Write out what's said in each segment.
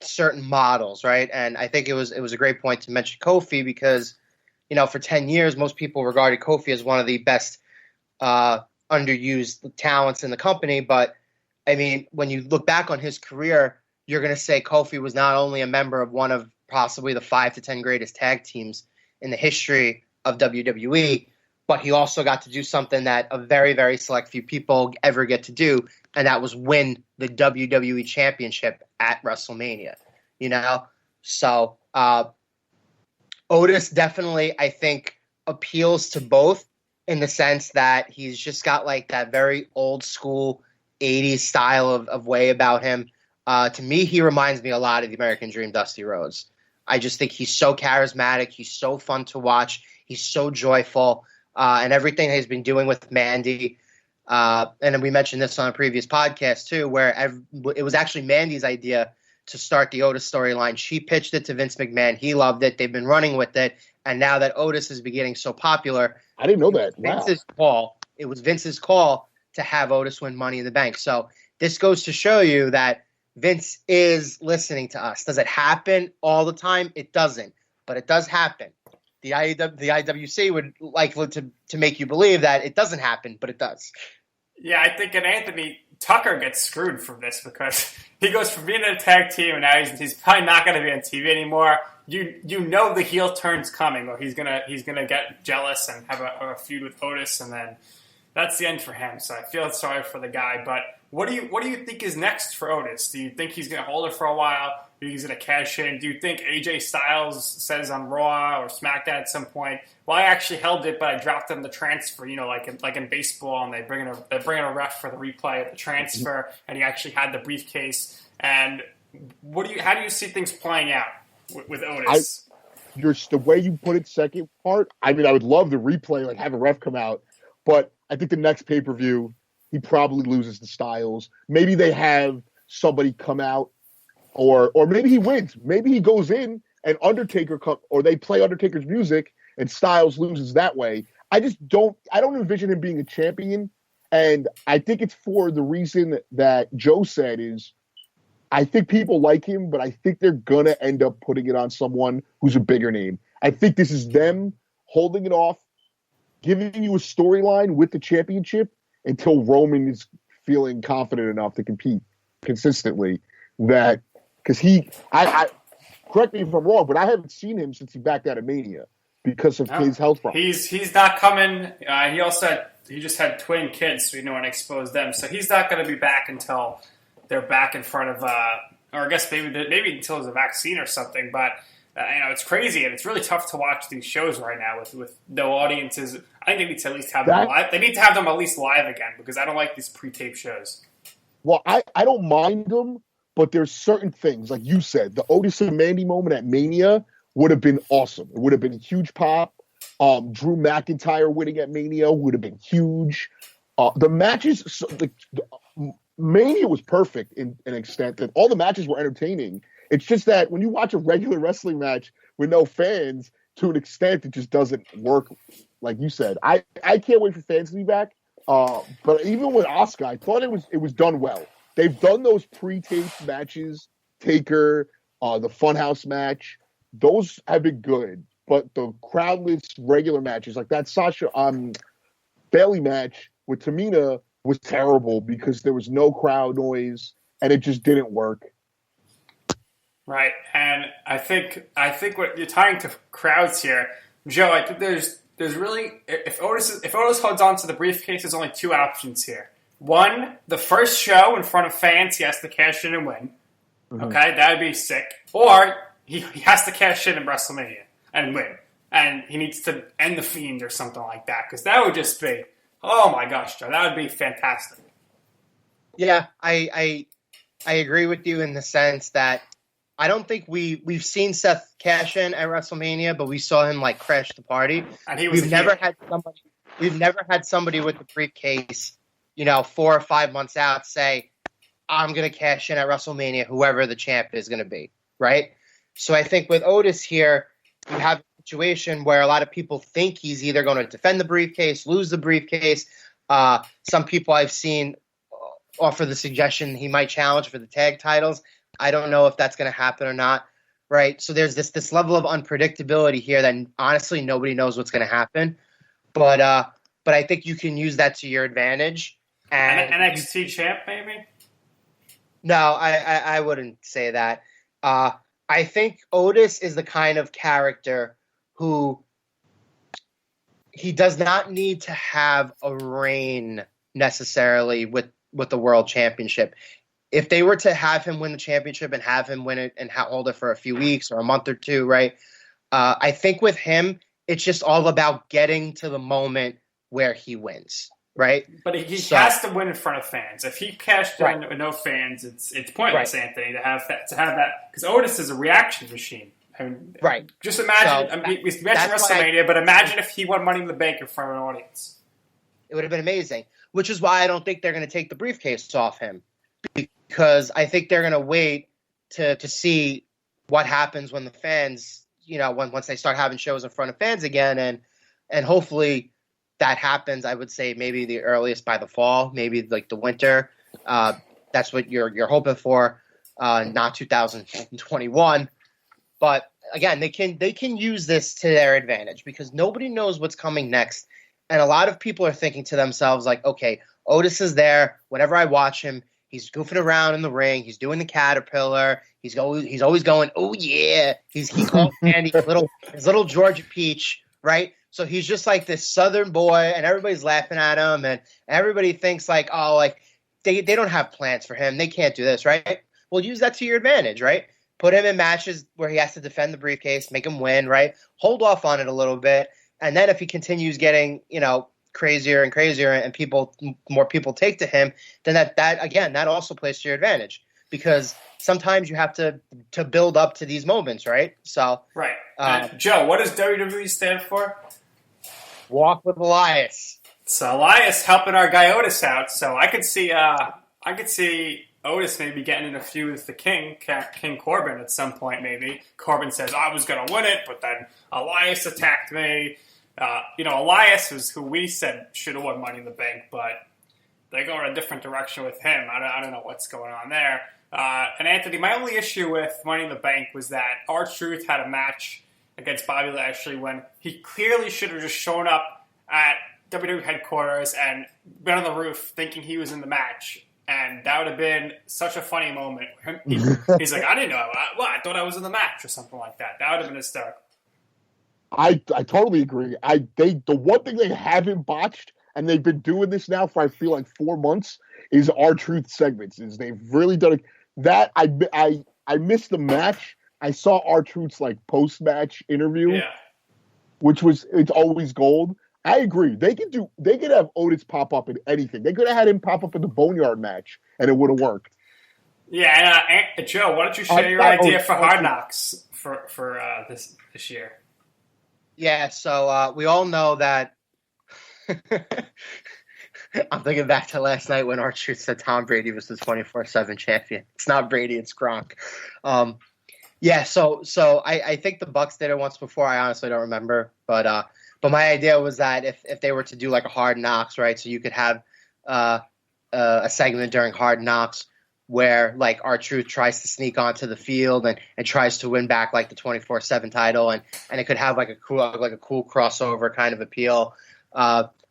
certain models, right? And I think it was a great point to mention Kofi because, for 10 years, most people regarded Kofi as one of the best underused talents in the company. But, I mean, when you look back on his career, you're going to say Kofi was not only a member of one of possibly the 5 to 10 greatest tag teams in the history of WWE, but he also got to do something that a very, very select few people ever get to do, and that was win the WWE Championship at WrestleMania, So Otis definitely, I think, appeals to both in the sense that he's just got like that very old school 80s style of way about him. To me, he reminds me a lot of the American Dream, Dusty Rhodes. I just think he's so charismatic. He's so fun to watch. He's so joyful. And everything he's been doing with Mandy. And then we mentioned this on a previous podcast, too, where it was actually Mandy's idea to start the Otis storyline. She pitched it to Vince McMahon. He loved it. They've been running with it. And now that Otis is getting so popular, I didn't know that. Wow. It was Vince's call to have Otis win Money in the Bank. So this goes to show you that Vince is listening to us. Does it happen all the time? It doesn't, but it does happen. The IWC would like to make you believe that it doesn't happen, but it does. Yeah, I think Anthony Tucker gets screwed from this because he goes from being in a tag team and now he's probably not going to be on TV anymore. You know the heel turn's coming, or he's gonna get jealous and have a feud with Otis, and then that's the end for him. So I feel sorry for the guy. But what do you think is next for Otis? Do you think he's gonna hold it for a while? Do you think he's gonna cash in? Do you think AJ Styles says on Raw or SmackDown at some point, well, I actually held it, but I dropped them the transfer, like in baseball, and they bring in a ref for the replay of the transfer, and he actually had the briefcase. And how do you see things playing out with Otis? The way you put it, second part, I mean, I would love the replay, like have a ref come out, but I think the next pay-per-view, he probably loses the Styles. Maybe they have somebody come out, or maybe he wins. Maybe he goes in and Undertaker or they play Undertaker's music and Styles loses that way. I don't envision him being a champion, and I think it's for the reason that Joe said is, I think people like him, but I think they're going to end up putting it on someone who's a bigger name. I think this is them holding it off, giving you a storyline with the championship until Roman is feeling confident enough to compete consistently. Because correct me if I'm wrong, but I haven't seen him since he backed out of Mania because of his health problems. He's not coming. He just had twin kids, so we don't want to expose them. So he's not going to be back until they're back in front of, or I guess maybe until there's a vaccine or something. But it's crazy, and it's really tough to watch these shows right now with no audiences. I think they need to at least have them live. They need to have them at least live again because I don't like these pre-tape shows. Well, I don't mind them, but there's certain things, like you said, the Otis and Mandy moment at Mania would have been awesome. It would have been a huge pop. Drew McIntyre winning at Mania would have been huge. The matches, Mania was perfect in an extent that all the matches were entertaining. It's just that when you watch a regular wrestling match with no fans, to an extent, it just doesn't work. Like you said, I can't wait for fans to be back. But even with Asuka, I thought it was done well. They've done those pre-taped matches, Taker, the Funhouse match. Those have been good. But the crowdless regular matches, like that Sasha Bailey match with Tamina, was terrible because there was no crowd noise and it just didn't work. Right, and I think what you're tying to crowds here, Joe. I think there's really if Otis holds on to the briefcase, there's only two options here. One, the first show in front of fans, he has to cash in and win. Mm-hmm. Okay, that would be sick. Or he has to cash in WrestleMania and win, and he needs to end the Fiend or something like that because that would just be, oh my gosh, Joe, that would be fantastic. Yeah, I agree with you in the sense that I don't think we've seen Seth cash in at WrestleMania, but we saw him like crash the party. And we've never had somebody with the briefcase, 4 or 5 months out say, I'm going to cash in at WrestleMania, whoever the champ is going to be, right? So I think with Otis here, you have a situation where a lot of people think he's either going to defend the briefcase, lose the briefcase. Some people I've seen offer the suggestion he might challenge for the tag titles. I don't know if that's going to happen or not, right? So there's this level of unpredictability here that honestly nobody knows what's going to happen. But I think you can use that to your advantage. And NXT champ, maybe? No, I wouldn't say that. I think Otis is the kind of character who he does not need to have a reign necessarily with the World Championship. If they were to have him win the championship and have him win it and hold it for a few weeks or a month or two, right? I think with him, it's just all about getting to the moment where he wins, right? But he has to win in front of fans. If he cashed in with no fans, it's pointless, right. Anthony, to have that because Otis is a reaction machine. I mean, right. Just imagine. We mentioned WrestleMania, but imagine if he won Money in the Bank in front of an audience. It would have been amazing. Which is why I don't think they're going to take the briefcase off him, because I think they're going to wait to see what happens when the fans, once they start having shows in front of fans again, and hopefully that happens. I would say maybe the earliest by the fall, maybe like the winter. That's what you're hoping for, not 2021. But again, they can use this to their advantage because nobody knows what's coming next. And a lot of people are thinking to themselves like, okay, Otis is there. Whenever I watch him, he's goofing around in the ring. He's doing the caterpillar. He's always going, oh yeah. He calls Andy his little Georgia Peach, right? So he's just like this Southern boy, and everybody's laughing at him, and everybody thinks like, oh, like they don't have plans for him. They can't do this, right? Well, use that to your advantage, right? Put him in matches where he has to defend the briefcase, make him win, right? Hold off on it a little bit. And then if he continues getting, crazier and crazier and more people take to him, then that also plays to your advantage because sometimes you have to build up to these moments, right? So right. Joe, what does WWE stand for? Walk with Elias. So Elias helping our guy Otis out. So I could see Otis maybe getting in a feud with the King Corbin at some point. Maybe Corbin says I was going to win it, but then Elias attacked me. Elias was who we said should have won Money in the Bank, but they go in a different direction with him. I don't know what's going on there. And Anthony, my only issue with Money in the Bank was that R-Truth had a match against Bobby Lashley when he clearly should have just shown up at WWE headquarters and been on the roof thinking he was in the match. And that would have been such a funny moment. He's like, I didn't know. I thought I was in the match or something like that. That would have been hysterical. I totally agree. The one thing they haven't botched, and they've been doing this now for I feel like 4 months, is R-Truth segments. Is they've really done it. That I missed the match. I saw R-Truth's like post-match interview, which it's always gold. I agree. They could have Otis pop up in anything. They could have had him pop up in the Boneyard match, and it would have worked. Yeah, and Joe, why don't you share your idea for Hard Knocks for this year? Yeah, so we all know that. I'm thinking back to last night when R-Truth said Tom Brady was the 24/7 champion. It's not Brady, it's Gronk. So I think the Bucks did it once before. I honestly don't remember, but my idea was that if they were to do like a Hard Knocks, right? So you could have a segment during Hard Knocks where like R-Truth tries to sneak onto the field and tries to win back like the 24/7 title, and it could have like a cool crossover kind of appeal.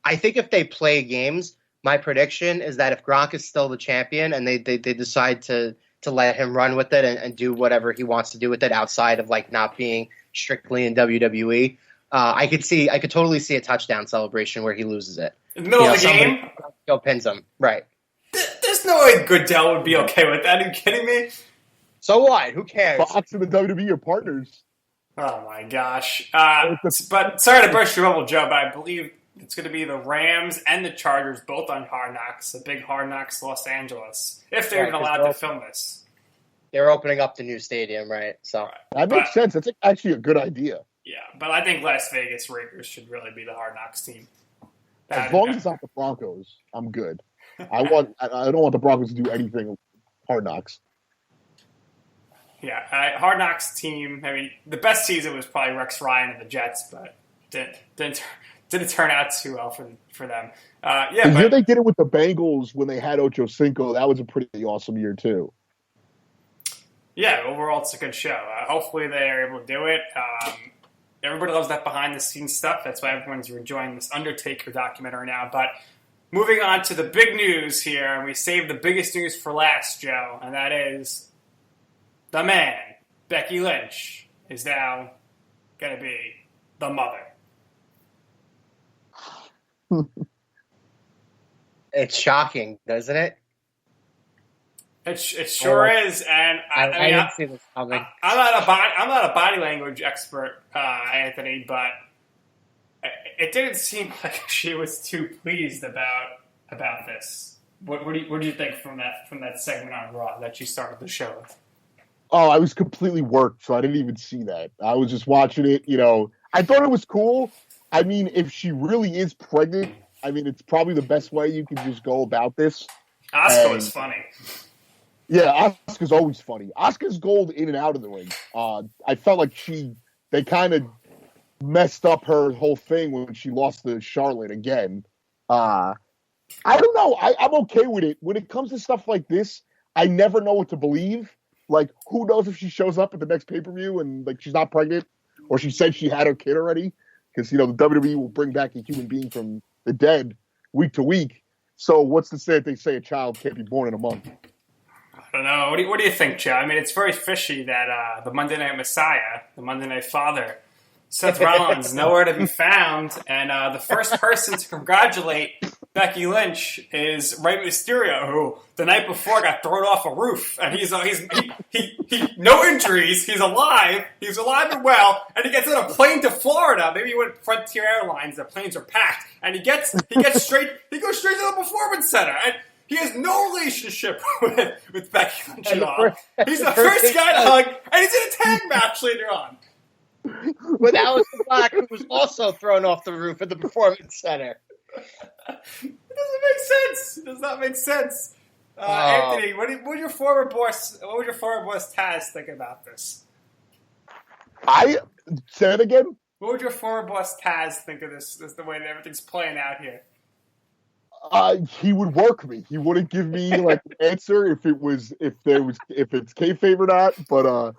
I think if they play games, my prediction is that if Gronk is still the champion and they decide to let him run with it and do whatever he wants to do with it outside of like not being strictly in WWE, I could totally see a touchdown celebration where he loses it in the middle of the game. Go pins him, right? There's no way Goodell would be okay with that. Are you kidding me? So what? Who cares? Fox and the WWE are partners. Oh my gosh! But sorry to burst your bubble, Joe, but I believe it's going to be the Rams and the Chargers both on Hard Knocks, a big Hard Knocks Los Angeles, if they're even allowed to film this. They're opening up the new stadium, right? So that makes sense. That's actually a good idea. Yeah, but I think Las Vegas Raiders should really be the Hard Knocks team. As long as it's not the Broncos, I'm good. I don't want the Broncos to do anything Hard Knocks. Yeah, Hard Knocks team. I mean, the best season was probably Rex Ryan and the Jets, but didn't turn out too well for them. The year they did it with the Bengals when they had Ocho Cinco, that was a pretty awesome year too. Yeah, overall it's a good show. Hopefully they are able to do it. Everybody loves that behind-the-scenes stuff. That's why everyone's enjoying this Undertaker documentary now. But moving on to the big news here, and we saved the biggest news for last, Joe, and that is the man, Becky Lynch, is now going to be the mother. It's shocking, doesn't it? It sure is, and I mean, didn't see this coming. I'm not a body language expert, Anthony, but it didn't seem like she was too pleased about this. What do you think from that segment on Raw that she started the show with? Oh, I was completely worked, so I didn't even see that. I was just watching it. I thought it was cool. I mean, if she really is pregnant, I mean, it's probably the best way you can just go about this. Asuka was funny. Yeah, Asuka's always funny. Asuka's gold in and out of the ring. I felt like they kind of messed up her whole thing when she lost to Charlotte again. I don't know. I'm okay with it. When it comes to stuff like this, I never know what to believe. Like, who knows if she shows up at the next pay-per-view and like she's not pregnant, or she said she had her kid already? Because the WWE will bring back a human being from the dead week to week. So what's to say if they say a child can't be born in a month? I don't know. What do you think, Joe? I mean, it's very fishy that the Monday Night Messiah, the Monday Night Father, Seth Rollins, nowhere to be found, and the first person to congratulate Becky Lynch is Rey Mysterio, who the night before got thrown off a roof, and he's no injuries, he's alive and well, and he gets on a plane to Florida. Maybe he went Frontier Airlines. The planes are packed, and he goes straight to the Performance Center. And he has no relationship with Becky Lynch at all. He's the first guy to hug, and he's in a tag match later on. With Aleister Black, who was also thrown off the roof at the Performance Center. It doesn't make sense. It does not make sense. Anthony, what would your former boss Taz think about this? I said it again. What would your former boss Taz think of this? The way that everything's playing out here. He would work me. He wouldn't give me like an answer if it's kayfabe or not. But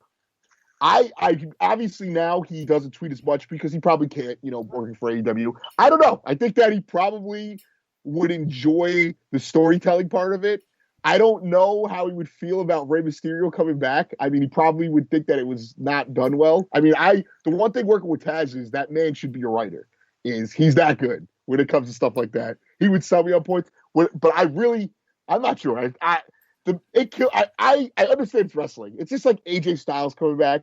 I obviously now he doesn't tweet as much because he probably can't, working for AEW. I don't know. I think that he probably would enjoy the storytelling part of it. I don't know how he would feel about Rey Mysterio coming back. I mean, he probably would think that it was not done well. I mean, the one thing working with Taz is that man should be a writer. He's that good when it comes to stuff like that. He would sell me on points. But I'm not sure. I understand it's wrestling. It's just like AJ Styles coming back.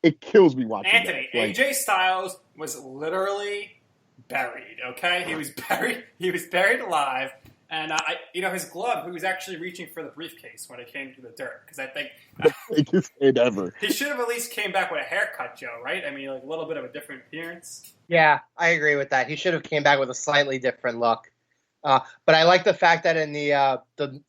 It kills me watching Anthony, that. AJ Styles was literally buried, okay? He was buried alive. And, his glove, he was actually reaching for the briefcase when it came to the dirt. Because I think he should have at least came back with a haircut, Joe, right? I mean, like a little bit of a different appearance. Yeah, I agree with that. He should have came back with a slightly different look. But I like the fact that in the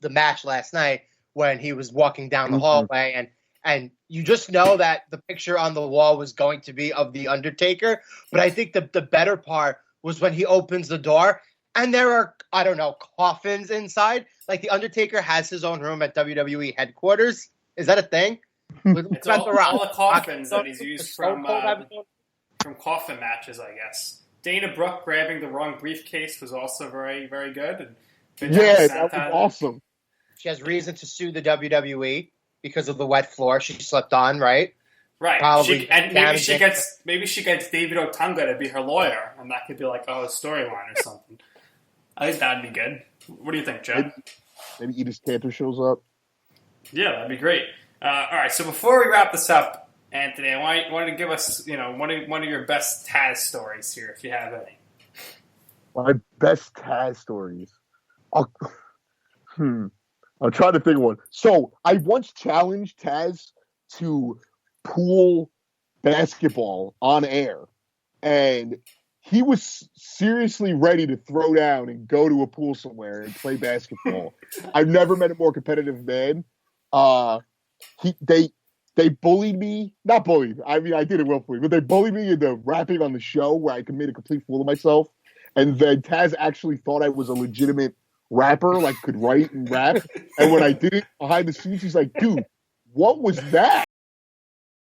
match last night, when he was walking down the hallway and you just know that the picture on the wall was going to be of The Undertaker. But I think the better part was when he opens the door and there are, I don't know, coffins inside. Like The Undertaker has his own room at WWE headquarters. Is that a thing? It's all the coffins that he's used from coffin matches, I guess. Dana Brooke grabbing the wrong briefcase was also very, very good. And that was awesome. She has reason to sue the WWE because of the wet floor she slipped on, right? Right. Probably maybe she gets David Otunga to be her lawyer, and that could be like a storyline or something. I think that'd be good. What do you think, Joe? Maybe Edith Cantor shows up. Yeah, that'd be great. All right, so before we wrap this up, Anthony, I want to give us, one of your best Taz stories here, if you have any. My best Taz stories. I'm trying to think of one. So I once challenged Taz to pool basketball on air, and he was seriously ready to throw down and go to a pool somewhere and play basketball. I've never met a more competitive man. They bullied me. Not bullied. I mean, I did it willfully, but they bullied me into rapping on the show where I made a complete fool of myself. And then Taz actually thought I was a legitimate rapper, like could write and rap. And when I did it behind the scenes, he's like, dude, What was that?